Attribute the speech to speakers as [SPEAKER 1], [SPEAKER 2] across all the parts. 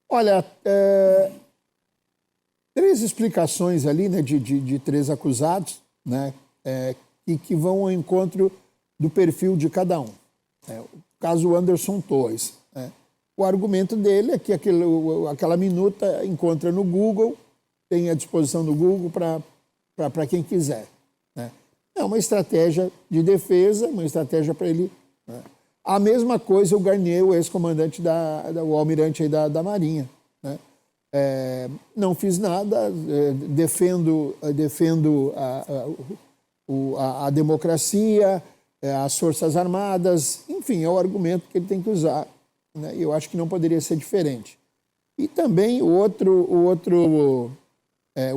[SPEAKER 1] Olha, três explicações ali, né, de três acusados, né, e que vão ao encontro do perfil de cada um. O caso Anderson Torres. O argumento dele é que aquela minuta encontra no Google, tem à disposição no Google para quem quiser. Né? É uma estratégia de defesa, uma estratégia para ele. Né? A mesma coisa o Garnier, o ex-comandante, o almirante aí da Marinha. Né? Não fiz nada, defendo a democracia, as Forças Armadas, enfim, é o argumento que ele tem que usar. Né? Eu acho que não poderia ser diferente. E também o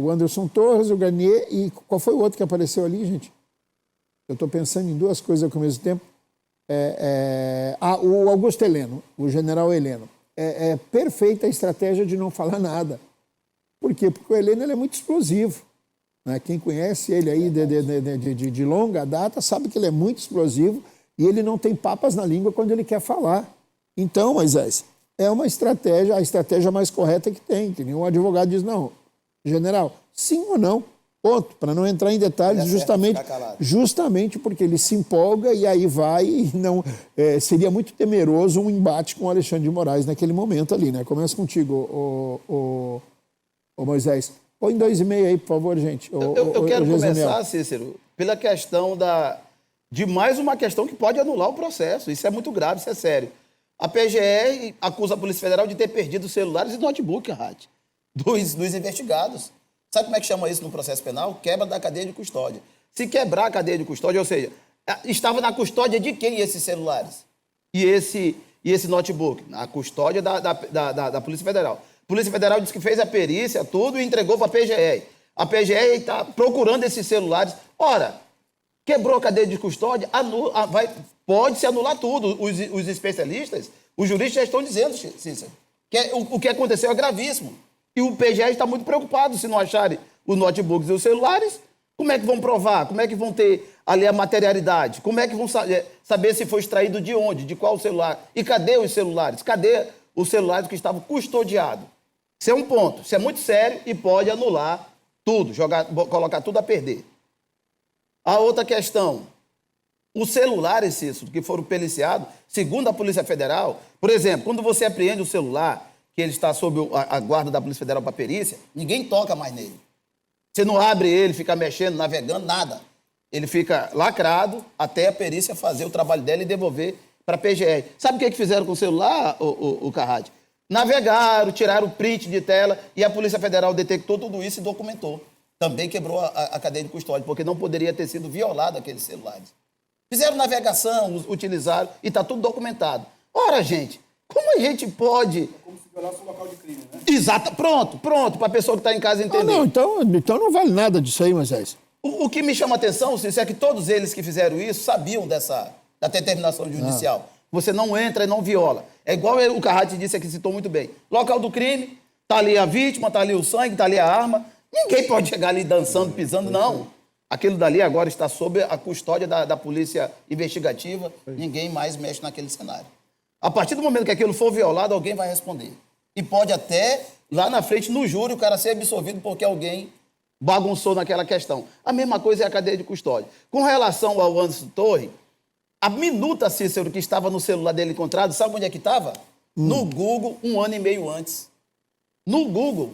[SPEAKER 1] Anderson Torres, o Garnier, e qual foi o outro que apareceu ali, gente? Eu estou pensando em duas coisas ao mesmo tempo. O Augusto Heleno, o general Heleno. É perfeita a estratégia de não falar nada. Por quê? Porque o Heleno ele é muito explosivo. Né? Quem conhece ele aí de longa data sabe que ele é muito explosivo e ele não tem papas na língua quando ele quer falar. Então, Moisés, é uma estratégia, a estratégia mais correta que tem. Que nenhum advogado diz, não, general, sim ou não, ponto, para não entrar em detalhes, justamente porque ele se empolga e aí vai e não... seria muito temeroso um embate com o Alexandre de Moraes naquele momento ali, né? Começa contigo, o Moisés. Põe 2,5 aí, por favor, gente.
[SPEAKER 2] Eu quero começar, Cícero, pela questão de mais uma questão que pode anular o processo. Isso é muito grave, isso é sério. A PGR acusa a Polícia Federal de ter perdido celulares e notebook, Rádio, dos investigados. Sabe como é que chama isso no processo penal? Quebra da cadeia de custódia. Se quebrar a cadeia de custódia, ou seja, estava na custódia de quem esses celulares? E esse notebook? Na custódia da Polícia Federal. A Polícia Federal disse que fez a perícia, tudo, e entregou para a PGR. A PGR está procurando esses celulares. Ora, quebrou a cadeia de custódia, pode-se anular tudo. Os especialistas, os juristas já estão dizendo, Cícero, que o que aconteceu é gravíssimo. E o PGR está muito preocupado se não acharem os notebooks e os celulares. Como é que vão provar? Como é que vão ter ali a materialidade? Como é que vão saber se foi extraído de onde, de qual celular? E cadê os celulares? Cadê os celulares que estavam custodiados? Isso é um ponto. Isso é muito sério e pode anular tudo, colocar tudo a perder. A outra questão, os celulares, Cícero, que foram periciados, segundo a Polícia Federal, por exemplo, quando você apreende o celular, que ele está sob a guarda da Polícia Federal para perícia, ninguém toca mais nele. Você não abre ele, fica mexendo, navegando, nada. Ele fica lacrado até a perícia fazer o trabalho dela e devolver para a PGR. Sabe o que fizeram com o celular, o Carrade? Navegaram, tiraram o print de tela e a Polícia Federal detectou tudo isso e documentou. Também quebrou a cadeia de custódia, porque não poderia ter sido violado aqueles celulares. Fizeram navegação, utilizaram e está tudo documentado. Ora, gente, como a gente pode...
[SPEAKER 3] Como se violasse o local de crime, né?
[SPEAKER 2] Exato, pronto, para a pessoa que está em casa entender.
[SPEAKER 1] Então não vale nada disso aí, Moisés.
[SPEAKER 2] O que me chama a atenção, Cícero, é que todos eles que fizeram isso sabiam da determinação judicial. Você não entra e não viola. É igual o Carrati disse aqui, citou muito bem. Local do crime, está ali a vítima, está ali o sangue, está ali a arma. Ninguém pode chegar ali dançando, pisando, não. Aquilo dali agora está sob a custódia da polícia investigativa. Ninguém mais mexe naquele cenário. A partir do momento que aquilo for violado, alguém vai responder. E pode até, lá na frente, no júri, o cara ser absolvido porque alguém bagunçou naquela questão. A mesma coisa é a cadeia de custódia. Com relação ao Anderson Torres, a minuta, Cícero, que estava no celular dele encontrado, sabe onde é que estava? No Google, 1 ano e meio antes. No Google.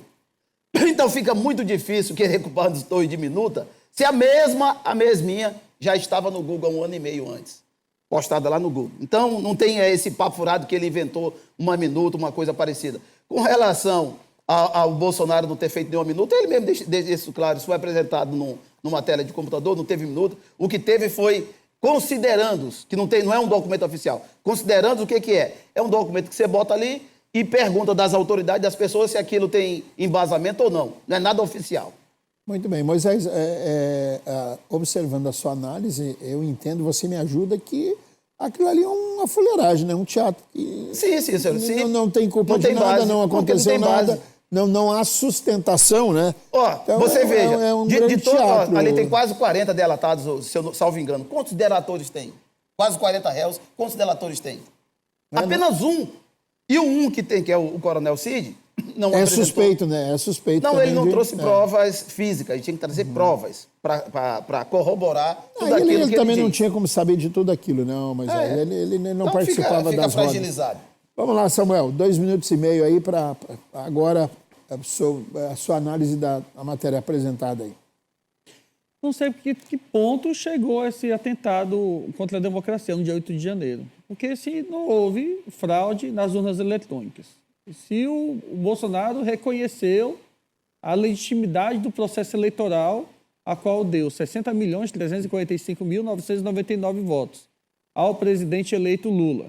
[SPEAKER 2] Então fica muito difícil querer culpar Anderson Torres de minuta se a mesminha, já estava no Google 1 ano e meio antes. Postada lá no Google. Então, não tem esse papo furado que ele inventou uma minuta, uma coisa parecida. Com relação ao Bolsonaro não ter feito nenhuma minuta, ele mesmo deixa isso claro, isso foi apresentado numa tela de computador, não teve minuta. O que teve foi considerando-os, que não é um documento oficial, considerando o que é. É um documento que você bota ali e pergunta das autoridades, das pessoas, se aquilo tem embasamento ou não. Não é nada oficial.
[SPEAKER 1] Muito bem, Moisés, observando a sua análise, eu entendo, você me ajuda que aquilo ali é uma fuleiragem, né? Um teatro.
[SPEAKER 2] Sim, senhor. Sim.
[SPEAKER 1] Não tem culpa de nada, não aconteceu nada. Não há sustentação, né?
[SPEAKER 2] Então, você veja,
[SPEAKER 1] é um grande teatro.
[SPEAKER 2] Ali tem quase 40 delatados, se eu não salvo engano. Quantos delatores tem? Quase 40 réus. Quantos delatores tem? Apenas um. E o um que tem, que é o Coronel Cid, não
[SPEAKER 1] É
[SPEAKER 2] apresentou...
[SPEAKER 1] suspeito, né? É suspeito.
[SPEAKER 2] Não, ele não
[SPEAKER 1] também
[SPEAKER 2] trouxe provas físicas, ele tinha que trazer provas para corroborar tudo aquilo
[SPEAKER 1] ele
[SPEAKER 2] que
[SPEAKER 1] também
[SPEAKER 2] ele
[SPEAKER 1] não
[SPEAKER 2] disse.
[SPEAKER 1] tinha como saber de tudo aquilo, não, mas ele não
[SPEAKER 2] Então
[SPEAKER 1] participava
[SPEAKER 2] fica
[SPEAKER 1] das rodas.
[SPEAKER 2] fragilizado.
[SPEAKER 1] Vamos lá, Samuel, 2 minutos e meio aí para agora a sua análise da matéria apresentada aí.
[SPEAKER 4] Não sei que ponto chegou esse atentado contra a democracia no dia 8 de janeiro. Porque se não houve fraude nas urnas eletrônicas, se o Bolsonaro reconheceu a legitimidade do processo eleitoral, a qual deu 60.345.999 votos ao presidente eleito Lula.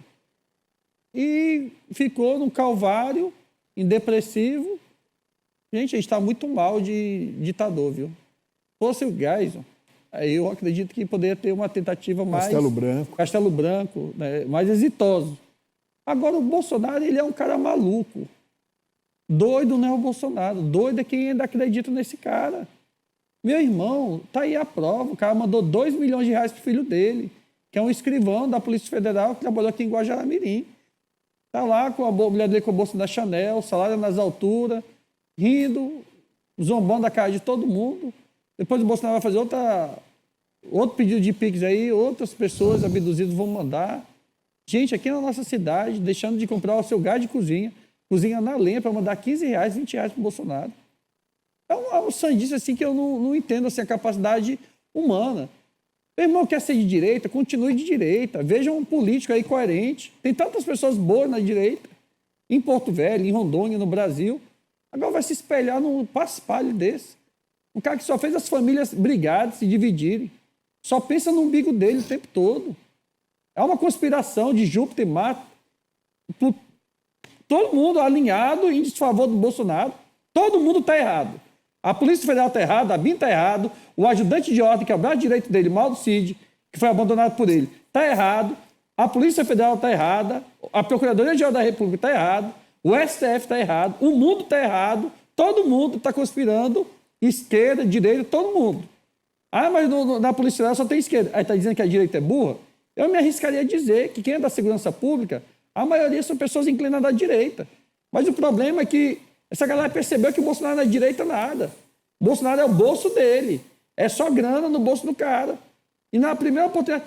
[SPEAKER 4] E ficou num calvário, em depressivo. Gente, a gente está muito mal de ditador, viu? Se fosse o Geisel, eu acredito que poderia ter uma tentativa mais... Castelo Branco, né, mais exitosa. Agora, o Bolsonaro, ele é um cara maluco. Doido não é o Bolsonaro. Doido é quem ainda acredita nesse cara. Meu irmão, tá aí a prova. O cara mandou R$2 milhões pro filho dele, que é um escrivão da Polícia Federal que trabalhou aqui em Guajará-Mirim. Tá lá com a mulher dele com a bolsa da Chanel, salário nas alturas, rindo, zombando a cara de todo mundo. Depois o Bolsonaro vai fazer outro pedido de Pix aí, outras pessoas abduzidas vão mandar. Gente, aqui na nossa cidade, deixando de comprar o seu gás de cozinha na lenha para mandar R$15, R$20 pro Bolsonaro. É um sandice assim que eu não entendo assim, a capacidade humana. Meu irmão quer ser de direita, continue de direita. Veja um político aí coerente. Tem tantas pessoas boas na direita, em Porto Velho, em Rondônia, no Brasil. Agora vai se espelhar num paspalho desse. Um cara que só fez as famílias brigarem, se dividirem. Só pensa no umbigo dele o tempo todo. É uma conspiração de Júpiter e Marte. Todo mundo alinhado em desfavor do Bolsonaro. Todo mundo está errado. A Polícia Federal está errada, a BIM está errado, o ajudante de ordem, que é o braço direito dele, Mauro Cid, que foi abandonado por ele, está errado. A Polícia Federal está errada, a Procuradoria-Geral da República está errada, o STF está errado, o mundo está errado, todo mundo está conspirando, esquerda, direita, todo mundo. Ah, mas na Polícia Federal só tem esquerda. Aí está dizendo que a direita é burra? Eu me arriscaria a dizer que quem é da segurança pública, a maioria são pessoas inclinadas à direita. Mas o problema é que essa galera percebeu que o Bolsonaro não é direita nada. O Bolsonaro é o bolso dele. É só grana no bolso do cara. E na primeira oportunidade,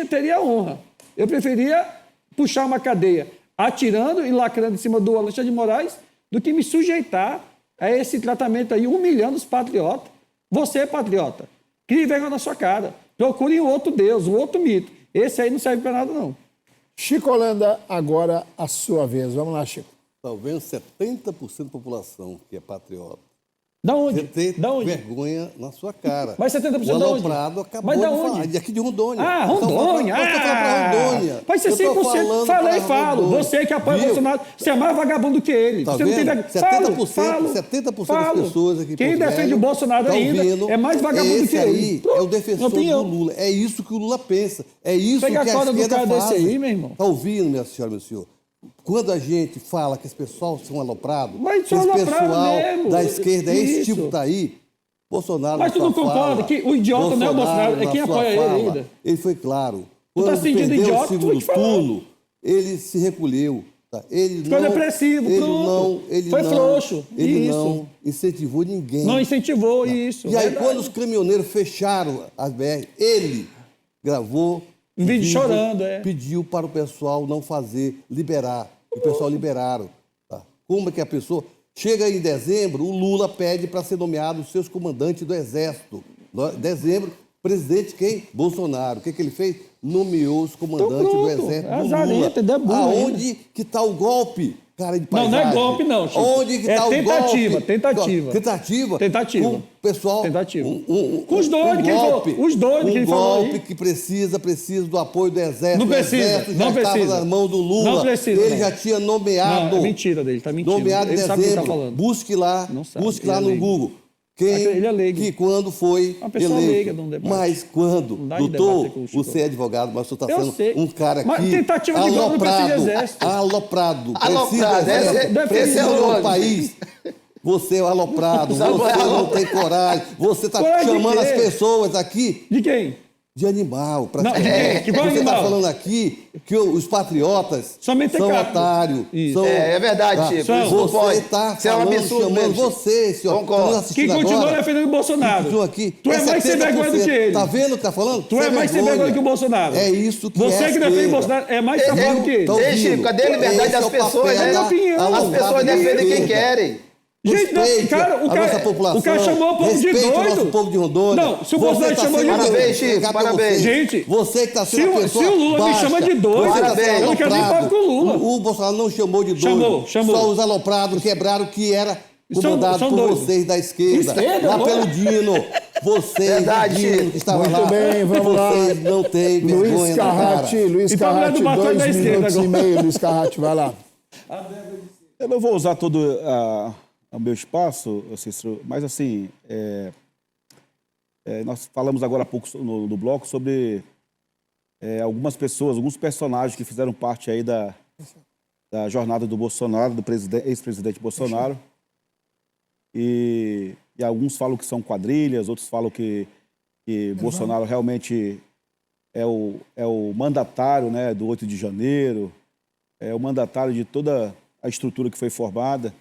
[SPEAKER 4] teria honra. Eu preferia puxar uma cadeia atirando e lacrando em cima do Alexandre de Moraes do que me sujeitar a esse tratamento aí, humilhando os patriotas. Você é patriota. Crie vergonha na sua cara. Procure um outro Deus, um outro mito. Esse aí não serve para nada, não.
[SPEAKER 1] Chico Holanda, agora a sua vez. Vamos lá, Chico.
[SPEAKER 5] Talvez 70% da população que é patriota.
[SPEAKER 4] Da onde?
[SPEAKER 5] Você ter
[SPEAKER 4] Da onde?
[SPEAKER 5] vergonha na sua cara.
[SPEAKER 4] Mas 70%
[SPEAKER 5] o
[SPEAKER 4] da onde?
[SPEAKER 5] Aloprado acabou
[SPEAKER 4] Mas da
[SPEAKER 5] de
[SPEAKER 4] onde?
[SPEAKER 5] falar. De aqui de Rondônia.
[SPEAKER 4] Ah, Rondônia.
[SPEAKER 5] Eu tô falando pra Rondônia.
[SPEAKER 4] Vai ser 100%. Falei e falo. Você que apoia o Bolsonaro, você é mais vagabundo que ele.
[SPEAKER 5] Tá
[SPEAKER 4] você não tem
[SPEAKER 5] vendo?
[SPEAKER 4] vergonha.
[SPEAKER 5] 70% das pessoas aqui.
[SPEAKER 4] Quem defende o Bolsonaro ainda é mais vagabundo que ele.
[SPEAKER 5] Esse aí é o defensor do Lula. É isso que o Lula pensa. É isso
[SPEAKER 4] Pega
[SPEAKER 5] que a
[SPEAKER 4] a corda do
[SPEAKER 5] esquerda
[SPEAKER 4] cara
[SPEAKER 5] faz.
[SPEAKER 4] desse aí, meu irmão.
[SPEAKER 5] Tá ouvindo, minha senhora, meu senhor? Quando a gente fala que esse pessoal são aloprados,
[SPEAKER 4] Mas
[SPEAKER 5] esse
[SPEAKER 4] são aloprados
[SPEAKER 5] pessoal
[SPEAKER 4] mesmo.
[SPEAKER 5] da esquerda, esse
[SPEAKER 4] Isso.
[SPEAKER 5] tipo tá aí, Bolsonaro.
[SPEAKER 4] Mas tu não concorda que o idiota não é o Bolsonaro, é quem apoia ele ainda.
[SPEAKER 5] Ele foi claro.
[SPEAKER 4] Tu tá
[SPEAKER 5] Quando
[SPEAKER 4] sentindo
[SPEAKER 5] perdeu
[SPEAKER 4] idiota,
[SPEAKER 5] o
[SPEAKER 4] tu
[SPEAKER 5] segundo
[SPEAKER 4] vou te falar.
[SPEAKER 5] turno, ele se recolheu. Tá? Ele
[SPEAKER 4] Ficou depressivo, pronto. Foi frouxo.
[SPEAKER 5] Ele
[SPEAKER 4] Isso.
[SPEAKER 5] não incentivou ninguém.
[SPEAKER 4] Não incentivou isso.
[SPEAKER 5] E aí,
[SPEAKER 4] verdade.
[SPEAKER 5] quando os caminhoneiros fecharam as BR, ele gravou
[SPEAKER 4] Um vídeo chorando,
[SPEAKER 5] pediu para o pessoal não fazer, liberar. E o pessoal liberaram. Tá? Como é que a pessoa... Chega em dezembro, o Lula pede para ser nomeado os seus comandantes do Exército. Dezembro, presidente quem? Bolsonaro. O que ele fez? Nomeou os comandantes do Exército do
[SPEAKER 4] Azareta,
[SPEAKER 5] Lula.
[SPEAKER 4] burro
[SPEAKER 5] Aonde
[SPEAKER 4] ainda.
[SPEAKER 5] que está o golpe? Cara de
[SPEAKER 4] Não,
[SPEAKER 5] paisagem.
[SPEAKER 4] não é golpe, não, Chico.
[SPEAKER 5] Onde que
[SPEAKER 4] É
[SPEAKER 5] está o
[SPEAKER 4] tentativa,
[SPEAKER 5] golpe?
[SPEAKER 4] tentativa.
[SPEAKER 5] Tentativa?
[SPEAKER 4] Tentativa.
[SPEAKER 5] Com o pessoal...
[SPEAKER 4] Tentativa. Com os doidos que ele falou. Os doidos que ele falou aí.
[SPEAKER 5] golpe que precisa do apoio do Exército.
[SPEAKER 4] Não precisa,
[SPEAKER 5] O Exército
[SPEAKER 4] não
[SPEAKER 5] já estava
[SPEAKER 4] precisa.
[SPEAKER 5] nas mãos do Lula.
[SPEAKER 4] Não precisa,
[SPEAKER 5] Ele
[SPEAKER 4] não.
[SPEAKER 5] já tinha nomeado.
[SPEAKER 4] Não, é mentira dele, tá mentindo.
[SPEAKER 5] Nomeado em
[SPEAKER 4] Ele sabe o que
[SPEAKER 5] dezembro.
[SPEAKER 4] tá falando.
[SPEAKER 5] Busque lá,
[SPEAKER 4] Não sabe,
[SPEAKER 5] busque
[SPEAKER 4] ele
[SPEAKER 5] lá
[SPEAKER 4] é
[SPEAKER 5] no
[SPEAKER 4] leigo.
[SPEAKER 5] Google. Quem,
[SPEAKER 4] Ele é leigo.
[SPEAKER 5] que quando foi
[SPEAKER 4] Uma pessoa
[SPEAKER 5] eleito.
[SPEAKER 4] leiga num debate.
[SPEAKER 5] Mas quando,
[SPEAKER 4] Não dá de
[SPEAKER 5] doutor,
[SPEAKER 4] debater com o Chico.
[SPEAKER 5] você é advogado, mas você está
[SPEAKER 4] Eu
[SPEAKER 5] sendo
[SPEAKER 4] sei.
[SPEAKER 5] um cara aqui
[SPEAKER 4] Mas tentativa de golpe não precisa de
[SPEAKER 5] aloprado,
[SPEAKER 4] exército.
[SPEAKER 5] aloprado,
[SPEAKER 2] Aloprado, esse
[SPEAKER 5] precisa
[SPEAKER 2] é o
[SPEAKER 5] de um
[SPEAKER 2] nome.
[SPEAKER 5] país. Você é um aloprado,
[SPEAKER 2] Samuel.
[SPEAKER 5] você não tem coragem, você está
[SPEAKER 4] Coragem de
[SPEAKER 5] chamando
[SPEAKER 4] quê?
[SPEAKER 5] as pessoas aqui.
[SPEAKER 4] De quem?
[SPEAKER 5] de animal.
[SPEAKER 4] Não, que qual
[SPEAKER 5] Você está
[SPEAKER 4] animal?
[SPEAKER 5] falando aqui que os patriotas
[SPEAKER 4] Somente
[SPEAKER 5] são
[SPEAKER 4] carne.
[SPEAKER 5] otários.
[SPEAKER 4] Isso.
[SPEAKER 2] É verdade, Chico.
[SPEAKER 5] São,
[SPEAKER 2] Isso não
[SPEAKER 5] você
[SPEAKER 2] pode.
[SPEAKER 5] está
[SPEAKER 2] Isso é um
[SPEAKER 5] falando,
[SPEAKER 2] absurdo
[SPEAKER 5] chamando
[SPEAKER 2] mesmo, Chico.
[SPEAKER 5] você, senhor.
[SPEAKER 2] Concordo.
[SPEAKER 5] Tá nos assistindo
[SPEAKER 4] Que continua
[SPEAKER 5] agora,
[SPEAKER 4] defendendo o Bolsonaro.
[SPEAKER 5] continua aqui.
[SPEAKER 4] Tu é mais sem vergonha do que ele.
[SPEAKER 5] Tá vendo o que tá falando?
[SPEAKER 4] Tu é mais sem vergonha que o Bolsonaro.
[SPEAKER 5] É isso que
[SPEAKER 4] Você
[SPEAKER 5] é
[SPEAKER 4] que defende o
[SPEAKER 5] esquerda.
[SPEAKER 4] Bolsonaro é mais safado que ele.
[SPEAKER 5] Tá ouvindo?
[SPEAKER 2] Chico, cadê a liberdade
[SPEAKER 5] Esse
[SPEAKER 2] das
[SPEAKER 5] é o
[SPEAKER 2] pessoas,
[SPEAKER 5] papel
[SPEAKER 2] né?
[SPEAKER 5] da
[SPEAKER 4] Opinião.
[SPEAKER 2] As
[SPEAKER 5] alçada
[SPEAKER 2] pessoas
[SPEAKER 5] da
[SPEAKER 2] defendem quem
[SPEAKER 5] esquerda.
[SPEAKER 2] querem.
[SPEAKER 4] Gente, não,
[SPEAKER 5] Respeite
[SPEAKER 4] cara,
[SPEAKER 5] a nossa população.
[SPEAKER 4] o cara chamou o povo de
[SPEAKER 5] respeite
[SPEAKER 4] doido.
[SPEAKER 5] o nosso povo de Rondônia.
[SPEAKER 4] Não, se o Bolsonaro
[SPEAKER 5] Você tá
[SPEAKER 4] chamou de
[SPEAKER 5] sendo
[SPEAKER 4] doido.
[SPEAKER 2] Parabéns, Chico,
[SPEAKER 5] explicar pra
[SPEAKER 2] parabéns.
[SPEAKER 5] você.
[SPEAKER 4] Gente,
[SPEAKER 5] Você que está sendo
[SPEAKER 4] se
[SPEAKER 5] a
[SPEAKER 4] o-
[SPEAKER 5] pessoa
[SPEAKER 4] se o Lula me
[SPEAKER 5] basta.
[SPEAKER 4] chama de doido,
[SPEAKER 5] Você tá
[SPEAKER 2] parabéns.
[SPEAKER 5] sendo
[SPEAKER 4] eu não quero nem
[SPEAKER 5] aloprado.
[SPEAKER 4] papo com o Lula.
[SPEAKER 5] O Bolsonaro não chamou de doido.
[SPEAKER 4] Chamou.
[SPEAKER 5] Só os aloprados quebraram que era comandado
[SPEAKER 4] São
[SPEAKER 5] por
[SPEAKER 4] doidos.
[SPEAKER 5] vocês da esquerda.
[SPEAKER 4] Esquerda,
[SPEAKER 5] Lá
[SPEAKER 4] agora?
[SPEAKER 5] pelo Dino. Vocês,
[SPEAKER 2] Verdade,
[SPEAKER 5] o Dino,
[SPEAKER 2] Chico.
[SPEAKER 5] que estava
[SPEAKER 1] Muito
[SPEAKER 5] lá.
[SPEAKER 1] bem, vamos lá.
[SPEAKER 5] Vocês não têm vergonha
[SPEAKER 1] Luiz
[SPEAKER 5] na cara.
[SPEAKER 1] Carrati, Luiz
[SPEAKER 4] E problema
[SPEAKER 1] Carrati,
[SPEAKER 4] do Marcelo
[SPEAKER 1] 2
[SPEAKER 4] da esquerda
[SPEAKER 1] minutos e
[SPEAKER 4] agora.
[SPEAKER 1] meio, Luiz Carrati, vai lá.
[SPEAKER 6] Eu não vou usar todo o meu espaço, Cícero, mas assim, nós falamos agora há pouco no bloco sobre algumas pessoas, alguns personagens que fizeram parte aí da jornada do Bolsonaro, do ex-presidente Bolsonaro. E alguns falam que são quadrilhas, outros falam que Bolsonaro realmente é o mandatário, né, do 8 de janeiro, é o mandatário de toda a estrutura que foi formada.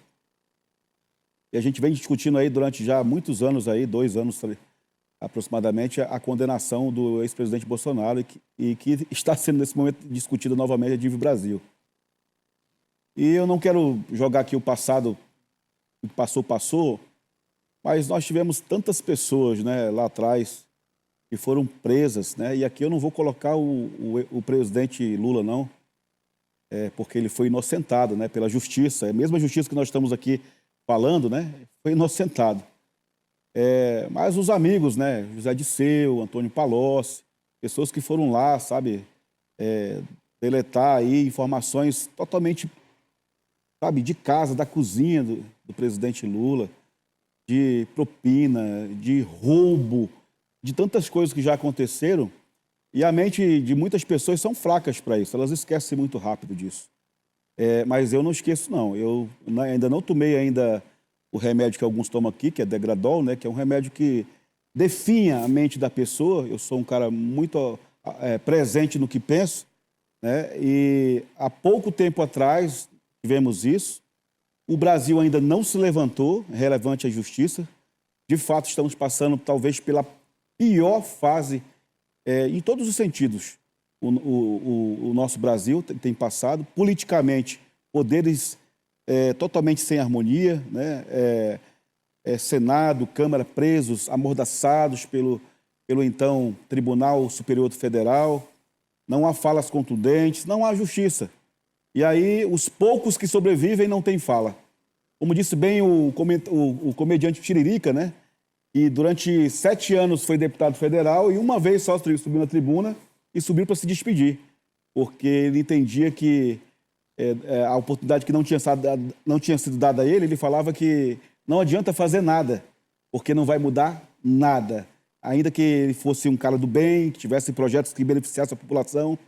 [SPEAKER 6] E a gente vem discutindo aí durante já muitos anos, aí, 2 anos aproximadamente, a condenação do ex-presidente Bolsonaro e que está sendo nesse momento discutida novamente a Dive Brasil. E eu não quero jogar aqui o passado, o que passou, mas nós tivemos tantas pessoas, né, lá atrás que foram presas, né, e aqui eu não vou colocar o presidente Lula, não, porque ele foi inocentado, né, pela justiça, é a mesma justiça que nós estamos aqui falando, né, foi inocentado. Mas os amigos, né, José Disseu, Antônio Palocci, pessoas que foram lá, sabe, deletar aí informações totalmente, sabe, de casa, da cozinha do presidente Lula, de propina, de roubo, de tantas coisas que já aconteceram, e a mente de muitas pessoas são fracas para isso, elas esquecem muito rápido disso. Mas eu não esqueço, não. Eu ainda não tomei ainda o remédio que alguns tomam aqui, que é Degradol, né, que é um remédio que definha a mente da pessoa. Eu sou um cara muito presente no que penso, né, e há pouco tempo atrás tivemos isso. O Brasil ainda não se levantou, relevante à justiça. De fato, estamos passando talvez pela pior fase em todos os sentidos. O nosso Brasil tem passado, politicamente, poderes totalmente sem harmonia, né? Senado, Câmara presos, amordaçados pelo então Tribunal Superior Federal, não há falas contundentes, não há justiça. E aí os poucos que sobrevivem não têm fala. Como disse bem o comediante Tiririca, né? Que durante 7 anos foi deputado federal e uma vez só subiu na tribuna e subiu para se despedir, porque ele entendia que a oportunidade que não tinha sido dada a ele falava que não adianta fazer nada, porque não vai mudar nada. Ainda que ele fosse um cara do bem, que tivesse projetos que beneficiassem a população,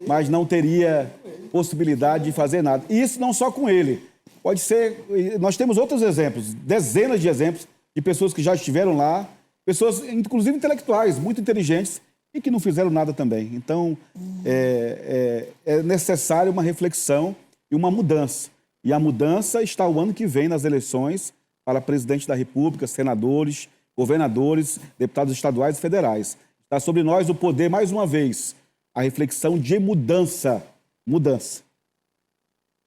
[SPEAKER 6] mas não teria possibilidade de fazer nada. E isso não só com ele. Pode ser... Nós temos outros exemplos, dezenas de exemplos de pessoas que já estiveram lá, pessoas, inclusive intelectuais, muito inteligentes, e que não fizeram nada também. Então, é necessário uma reflexão e uma mudança. E a mudança está o ano que vem nas eleições para presidente da República, senadores, governadores, deputados estaduais e federais. Está sobre nós o poder, mais uma vez, a reflexão de mudança. Mudança.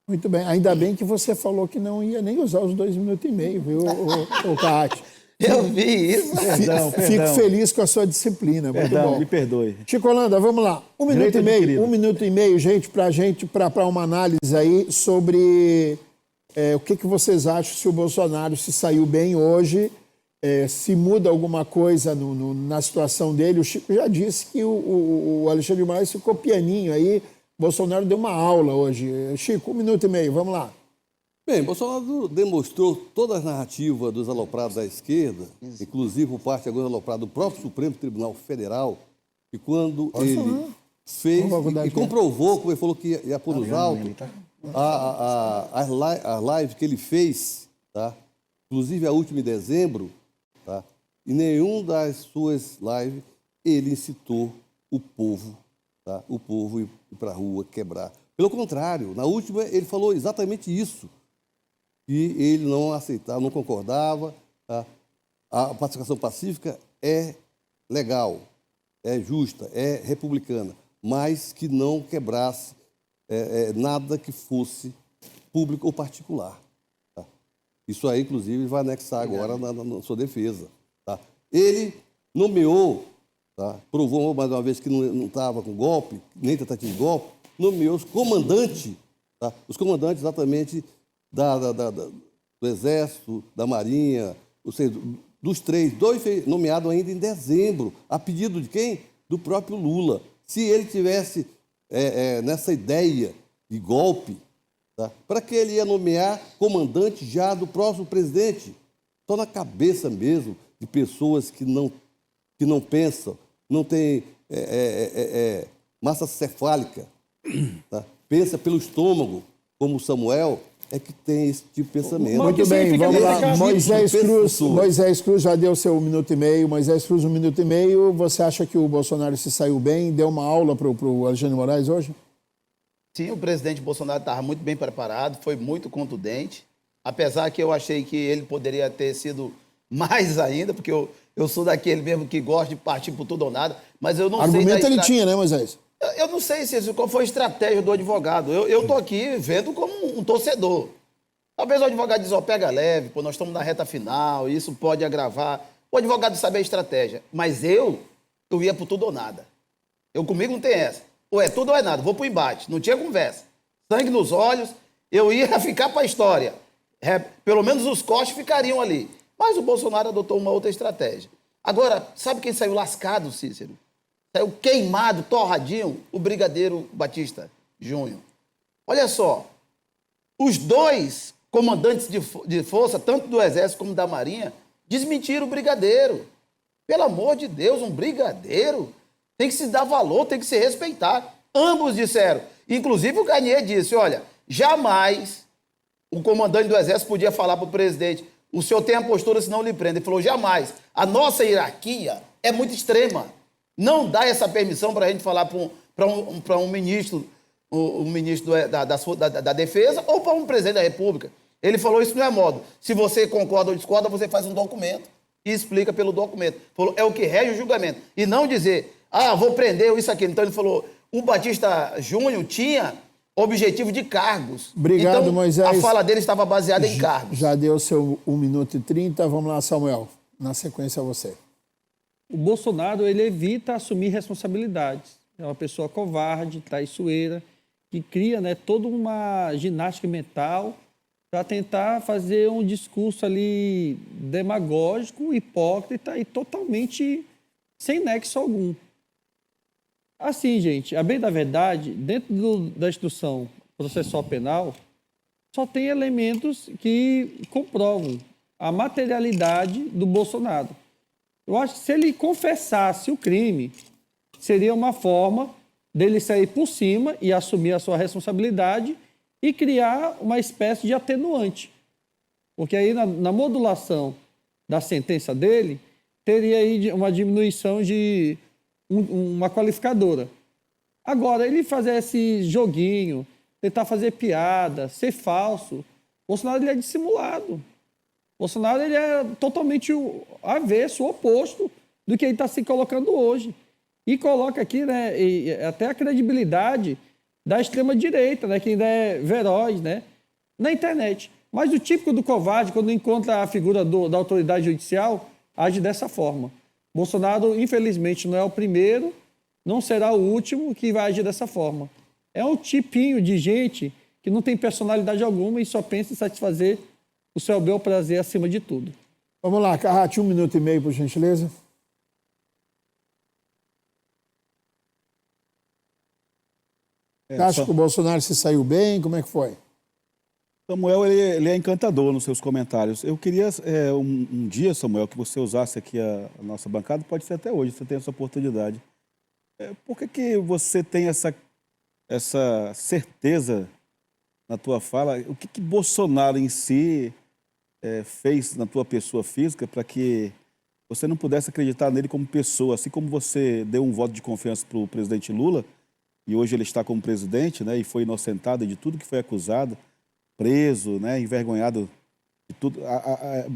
[SPEAKER 1] Muito bem. Ainda bem que você falou que não ia nem usar os 2 minutos e meio, viu, o Carrati?
[SPEAKER 2] Eu vi isso.
[SPEAKER 1] Fico feliz com a sua disciplina. Muito
[SPEAKER 6] Perdão,
[SPEAKER 1] bom.
[SPEAKER 6] me perdoe.
[SPEAKER 1] Chico Holanda, vamos lá. 1 minuto
[SPEAKER 6] Direito
[SPEAKER 1] e meio.
[SPEAKER 6] adquirido.
[SPEAKER 1] 1 minuto e meio, gente, para uma análise aí sobre o que vocês acham se o Bolsonaro se saiu bem hoje, se muda alguma coisa na situação dele. O Chico já disse que o Alexandre de Moraes ficou pianinho aí. Bolsonaro deu uma aula hoje. Chico, 1 minuto e meio, vamos lá.
[SPEAKER 5] Bem, Bolsonaro demonstrou toda a narrativa dos aloprados da esquerda, inclusive por parte agora aloprado do próprio Supremo Tribunal Federal, que quando ele fez e comprovou, como ele falou que ia pôr nos autos, as lives que ele fez, tá? Inclusive a última em dezembro, tá? E nenhum das suas lives ele incitou o povo, tá? O povo ir para a rua, quebrar. Pelo contrário, na última ele falou exatamente isso, que ele não aceitava, não concordava, tá? A pacificação pacífica é legal, é justa, é republicana, mas que não quebrasse nada que fosse público ou particular. Tá? Isso aí, inclusive, vai anexar agora na sua defesa. Tá? Ele nomeou, tá? Provou mais uma vez que não estava com golpe, nem tentativa de golpe, nomeou os comandantes, tá? Os comandantes exatamente do Exército, da Marinha, ou seja, dos dois nomeados ainda em dezembro, a pedido de quem? Do próprio Lula. Se ele tivesse nessa ideia de golpe, tá? Para que ele ia nomear comandante já do próximo presidente? Só na cabeça mesmo de pessoas que não pensam, não têm massa cefálica, tá? Pensa pelo estômago, como o Samuel, é que tem esse tipo de pensamento.
[SPEAKER 1] Muito bem, vamos lá. Moisés Cruz já deu seu 1 minuto e meio. Moisés Cruz, 1 minuto e meio. Você acha que o Bolsonaro se saiu bem? Deu uma aula para o Alexandre de Moraes hoje?
[SPEAKER 2] Sim, o presidente Bolsonaro estava muito bem preparado, foi muito contundente, apesar que eu achei que ele poderia ter sido mais ainda, porque eu sou daquele mesmo que gosta de partir por tudo ou nada, mas eu não sei...
[SPEAKER 1] Argumento ele tinha, né, Moisés?
[SPEAKER 2] Eu não sei qual foi a estratégia do advogado. Eu estou aqui vendo como um torcedor. Talvez o advogado diz, pega leve, nós estamos na reta final, isso pode agravar. O advogado sabe a estratégia, mas eu ia por tudo ou nada. Comigo não tem essa. Ou é tudo ou é nada, vou pro embate. Não tinha conversa. Sangue nos olhos, eu ia ficar para a história. Pelo menos os cortes ficariam ali. Mas o Bolsonaro adotou uma outra estratégia. Agora, sabe quem saiu lascado, Cícero? Saiu queimado, torradinho, o Brigadeiro Batista Júnior. Olha só, os dois comandantes de força, tanto do Exército como da Marinha, desmentiram o Brigadeiro. Pelo amor de Deus, um brigadeiro tem que se dar valor, tem que se respeitar. Ambos disseram. Inclusive o Garnier disse, olha, jamais o comandante do Exército podia falar para o presidente, o senhor tem a postura, senão lhe prende. Ele falou, jamais. A nossa hierarquia é muito extrema. Não dá essa permissão para a gente falar para um ministro, o ministro da Defesa ou para um presidente da República. Ele falou, isso não é modo. Se você concorda ou discorda, você faz um documento e explica pelo documento. Falou, é o que rege o julgamento. E não dizer, vou prender isso aqui. Então ele falou, o Batista Júnior tinha objetivo de cargos.
[SPEAKER 1] Obrigado,
[SPEAKER 2] então,
[SPEAKER 1] Moisés.
[SPEAKER 2] A fala dele estava baseada em cargos.
[SPEAKER 1] Já deu seu 1 minuto e 30. Vamos lá, Samuel. Na sequência, você.
[SPEAKER 4] O Bolsonaro, ele evita assumir responsabilidades. É uma pessoa covarde, traiçoeira, que cria, né, toda uma ginástica mental para tentar fazer um discurso ali demagógico, hipócrita e totalmente sem nexo algum. Assim, gente, a bem da verdade, dentro da instrução processual penal, só tem elementos que comprovam a materialidade do Bolsonaro. Eu acho que se ele confessasse o crime, seria uma forma dele sair por cima e assumir a sua responsabilidade e criar uma espécie de atenuante. Porque aí, na modulação da sentença dele, teria aí uma diminuição de uma qualificadora. Agora, ele fazer esse joguinho, tentar fazer piada, ser falso, Bolsonaro ele é dissimulado. Bolsonaro ele é totalmente o avesso, o oposto do que ele está se colocando hoje. E coloca aqui, né, até a credibilidade da extrema-direita, né, que ainda é feroz, né, na internet. Mas o típico do covarde, quando encontra a figura da autoridade judicial, age dessa forma. Bolsonaro, infelizmente, não é o primeiro, não será o último que vai agir dessa forma. É um tipinho de gente que não tem personalidade alguma e só pensa em satisfazer o seu bel prazer acima de tudo.
[SPEAKER 1] Vamos lá, Carrati, 1 minuto e meio, por gentileza. Você acha que o Bolsonaro se saiu bem? Como é que foi?
[SPEAKER 6] Samuel, ele é encantador nos seus comentários. Eu queria um dia, Samuel, que você usasse aqui a nossa bancada, pode ser até hoje, você tem essa oportunidade. Por que você tem essa certeza na tua fala? O que Bolsonaro em si fez na tua pessoa física para que você não pudesse acreditar nele como pessoa, assim como você deu um voto de confiança para o presidente Lula, e hoje ele está como presidente, né, e foi inocentado de tudo que foi acusado, preso, né, envergonhado de tudo.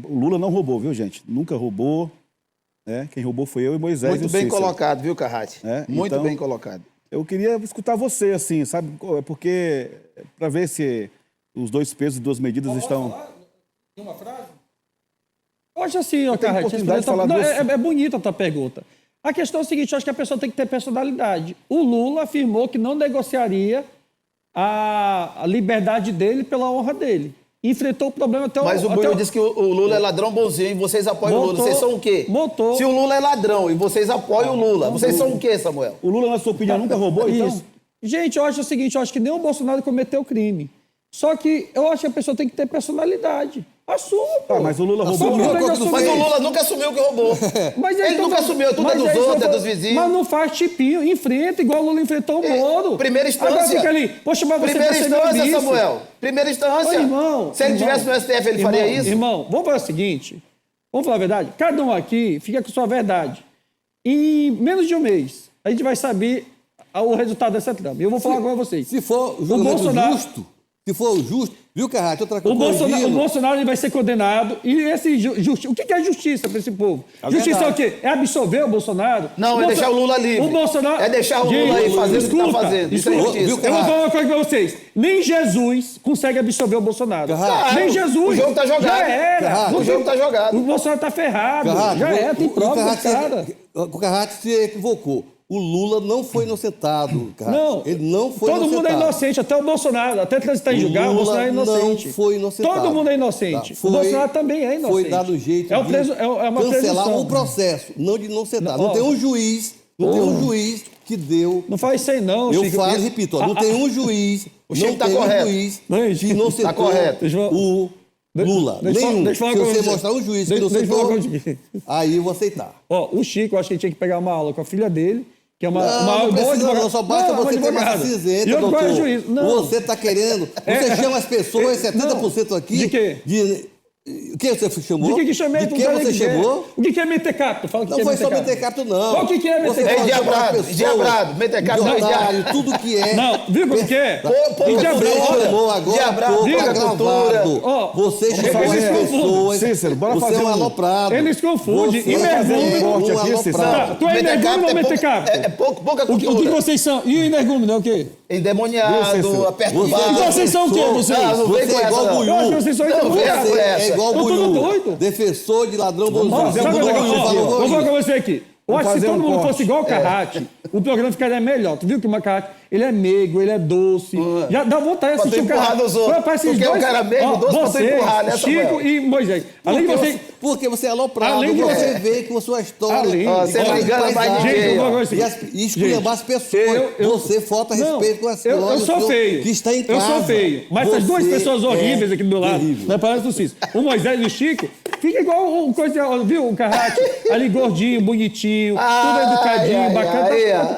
[SPEAKER 6] O Lula não roubou, viu, gente? Nunca roubou, né? Quem roubou foi eu e Moisés.
[SPEAKER 2] Muito
[SPEAKER 6] e o
[SPEAKER 2] bem
[SPEAKER 6] Cícero.
[SPEAKER 2] colocado, viu, Carrati? Muito
[SPEAKER 6] Então,
[SPEAKER 2] bem colocado.
[SPEAKER 6] Eu queria escutar você, assim, sabe? Porque, para ver se os dois pesos e duas medidas estão...
[SPEAKER 4] Uma frase? Eu acho assim, ó,
[SPEAKER 6] tenho
[SPEAKER 4] Carrati,
[SPEAKER 6] oportunidade de falar disso.
[SPEAKER 4] é bonita a tua pergunta. A questão é o seguinte, eu acho que a pessoa tem que ter personalidade. O Lula afirmou que não negociaria a liberdade dele pela honra dele. Enfrentou o problema até o...
[SPEAKER 2] Mas o Buiu disse que o Lula é ladrão bonzinho e vocês apoiam o Lula. Vocês são o quê? Se o Lula é ladrão e vocês apoiam o Lula, vocês são o quê, Samuel?
[SPEAKER 6] O Lula, na sua opinião, nunca roubou, então?
[SPEAKER 4] Isso. Gente, eu acho o seguinte, eu acho que nem o Bolsonaro cometeu crime. Só que eu acho que a pessoa tem que ter personalidade. Assuma, pô.
[SPEAKER 6] Mas o Lula roubou.
[SPEAKER 2] Mas o Lula nunca assumiu que roubou. Ele nunca assumiu, tudo é dos outros, é dos vizinhos.
[SPEAKER 4] Mas não faz tipinho, enfrenta, igual o Lula enfrentou o Moro.
[SPEAKER 2] Primeira instância.
[SPEAKER 4] Agora fica ali, poxa, mas você
[SPEAKER 2] Primeira
[SPEAKER 4] vai ser meu
[SPEAKER 2] instância,
[SPEAKER 4] vice.
[SPEAKER 2] Samuel. Primeira instância.
[SPEAKER 4] Ô, irmão,
[SPEAKER 2] se ele estivesse no STF, ele faria isso?
[SPEAKER 4] Irmão, vamos fazer o seguinte, vamos falar a verdade? Cada um aqui fica com sua verdade. Em menos de um mês, a gente vai saber o resultado dessa trama. Eu vou falar agora a vocês.
[SPEAKER 5] Se for o julgamento justo, se for justo, viu, Carrati? Outra coisa.
[SPEAKER 4] O Bolsonaro ele vai ser condenado. E o que é justiça para esse povo? Justiça é o quê? É absolver o Bolsonaro?
[SPEAKER 2] Não, é deixar o Lula livre.
[SPEAKER 4] O Bolsonaro...
[SPEAKER 2] É deixar o Lula aí fazer o que está fazendo. Isso é justiça.
[SPEAKER 4] Eu vou falar uma coisa para vocês. Nem Jesus consegue absolver o Bolsonaro. Nem Jesus.
[SPEAKER 2] O jogo está jogado.
[SPEAKER 4] Já era.
[SPEAKER 2] O jogo está jogado.
[SPEAKER 4] O Bolsonaro está ferrado. Já era, tem prova do cara.
[SPEAKER 5] O Carrati se equivocou. O Lula não foi inocentado, cara.
[SPEAKER 4] Não.
[SPEAKER 5] Ele não foi inocentado.
[SPEAKER 4] Todo mundo é inocente, até o Bolsonaro. Até transitar em julgar, o Bolsonaro é inocente.
[SPEAKER 5] Não foi inocentado.
[SPEAKER 4] Todo mundo é inocente.
[SPEAKER 5] Tá.
[SPEAKER 4] O Bolsonaro também é inocente.
[SPEAKER 5] Foi dado um jeito
[SPEAKER 4] de cancelar
[SPEAKER 5] cancelar o processo, não de inocentar. Não tem um juiz, que deu...
[SPEAKER 4] Não faz isso aí não,
[SPEAKER 5] Eu
[SPEAKER 4] Chico.
[SPEAKER 5] falo e repito, não tem um juiz,
[SPEAKER 2] o Chico está correto.
[SPEAKER 5] Que inocentou o Lula. Nenhum. Se você mostrar um juiz que inocentou, aí eu vou aceitar.
[SPEAKER 4] Ó, o Chico, eu acho que ele tinha que pegar uma aula com a filha dele, que é uma
[SPEAKER 5] não precisa, não, só basta você ter massa cinzenta, doutor. Você está querendo... Você chama as pessoas, 70% aqui...
[SPEAKER 4] De quê?
[SPEAKER 5] O que você chamou?
[SPEAKER 4] De que chamei?
[SPEAKER 5] De que você chamou?
[SPEAKER 4] O que é mentecapto? Fala que
[SPEAKER 5] não foi só mentecapto, não.
[SPEAKER 4] O que é mentecapto?
[SPEAKER 2] É diabrado. Mentecapto
[SPEAKER 5] não é diário. Tudo que é...
[SPEAKER 4] Não, viu o que é?
[SPEAKER 5] Você chamou agora, está gravado. Você chamou as pessoas...
[SPEAKER 6] Cícero, bora fazer
[SPEAKER 5] um aloprado.
[SPEAKER 4] Eles confundem.
[SPEAKER 6] Energúmeno aqui, Cícero.
[SPEAKER 4] Tu é energúmeno ou mentecapto?
[SPEAKER 2] É pouca cultura.
[SPEAKER 4] O que vocês são? E o energúmeno é o quê?
[SPEAKER 2] Endemoniado, apertado.
[SPEAKER 4] E vocês são o quê, vocês?
[SPEAKER 2] Não vem com essa, não.
[SPEAKER 4] Eu acho que vocês são endemoniados.
[SPEAKER 5] Você é igual o Buiu,
[SPEAKER 4] doido.
[SPEAKER 5] defensor de ladrão bonzinho.
[SPEAKER 4] Vou falar com você aqui. Eu acho que se todo mundo fosse igual o Carrati, o programa ficaria melhor. Tu viu que o Carrati, ele é meigo, ele é doce. Já dá vontade de assistir o Carrati.
[SPEAKER 2] Porque o cara é meigo, doce, pra tu empurrar, né,
[SPEAKER 4] Chico e Moisés. Além de você...
[SPEAKER 5] Porque você é aloprado, você vê com a sua história.
[SPEAKER 2] Você não engana mais ninguém.
[SPEAKER 5] E esculhambar as pessoas. Você falta respeito com as pessoas.
[SPEAKER 4] Eu sou feio.
[SPEAKER 5] Que está em casa.
[SPEAKER 4] Eu sou feio. Mas essas duas pessoas horríveis aqui do meu lado, não é parece do Cícero. O Moisés e o Chico, fica igual o coisa, viu? O Carrati, ali gordinho, bonitinho, tudo educadinho, bacana.